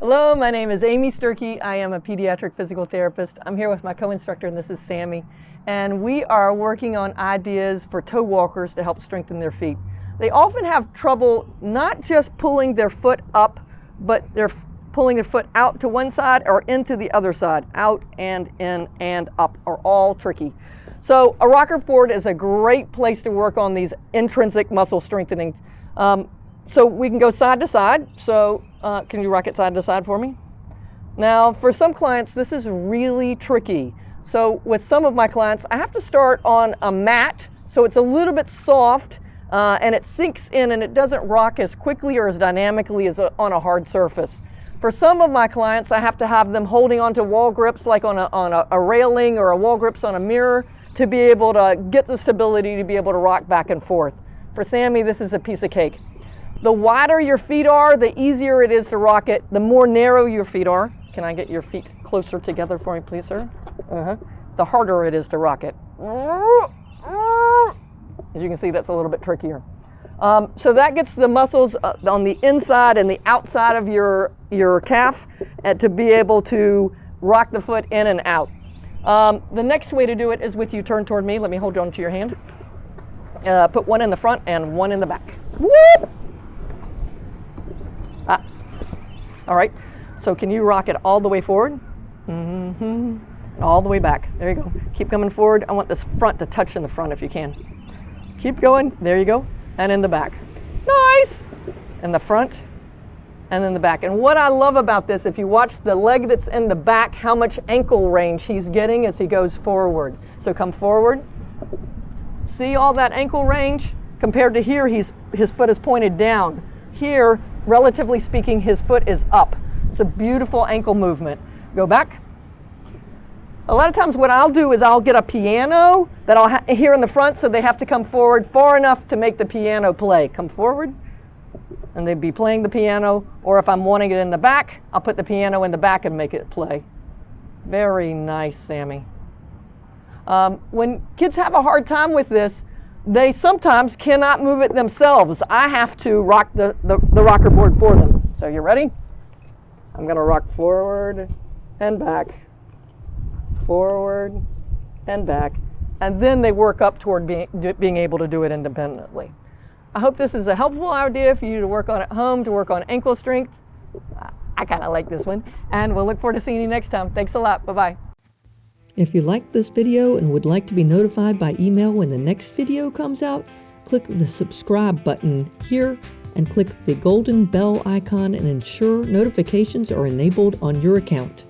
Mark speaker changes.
Speaker 1: Hello, my name is Amy Sturkey. I am a pediatric physical therapist. I'm here with my co-instructor, and this is Sammy. And we are working on ideas for toe walkers to help strengthen their feet. They often have trouble not just pulling their foot up, but they're pulling their foot out to one side or into the other side. Out and in and up are all tricky. So a rocker forward is a great place to work on these intrinsic muscle strengthening. So we can go side to side. So can you rock it side to side for me? Now, for some clients, this is really tricky. So with some of my clients, I have to start on a mat, so it's a little bit soft, and it sinks in and it doesn't rock as quickly or as dynamically as on a hard surface. For some of my clients, I have to have them holding onto wall grips like on a railing or a wall grips on a mirror to be able to get the stability to be able to rock back and forth. For Sammy, this is a piece of cake. The wider your feet are, the easier it is to rock it. The more narrow your feet are, can I get your feet closer together for me, please, sir? The harder it is to rock it. As you can see, that's a little bit trickier. So that gets the muscles on the inside and the outside of your calf to be able to rock the foot in and out. The next way to do it is with you turn toward me. Let me hold on to your hand. Put one in the front and one in the back. Whoop! All right, so can you rock it all the way forward? All the way back. There you go. Keep coming forward. I want this front to touch in the front if you can. Keep going. There you go. And in the back. Nice! In the front and in the back. And what I love about this, if you watch the leg that's in the back, how much ankle range he's getting as he goes forward. So come forward. See all that ankle range? Compared to here, his foot is pointed down. Here, relatively speaking, his foot is up. It's a beautiful ankle movement. Go back. A lot of times what I'll do is I'll get a piano that I'll here in the front, so they have to come forward far enough to make the piano play. Come forward, and they'd be playing the piano, or if I'm wanting it in the back, I'll put the piano in the back and make it play. Very nice, Sammy. When kids have a hard time with this, they sometimes cannot move it themselves. I have to rock the rocker board for them. So you ready? I'm going to rock forward and back, forward and back, and then they work up toward being able to do it independently. I hope this is a helpful idea for you to work on at home, to work on ankle strength. I kind of like this one, and we'll look forward to seeing you next time. Thanks a lot. Bye-bye.
Speaker 2: If you liked this video and would like to be notified by email when the next video comes out, click the subscribe button here and click the golden bell icon and ensure notifications are enabled on your account.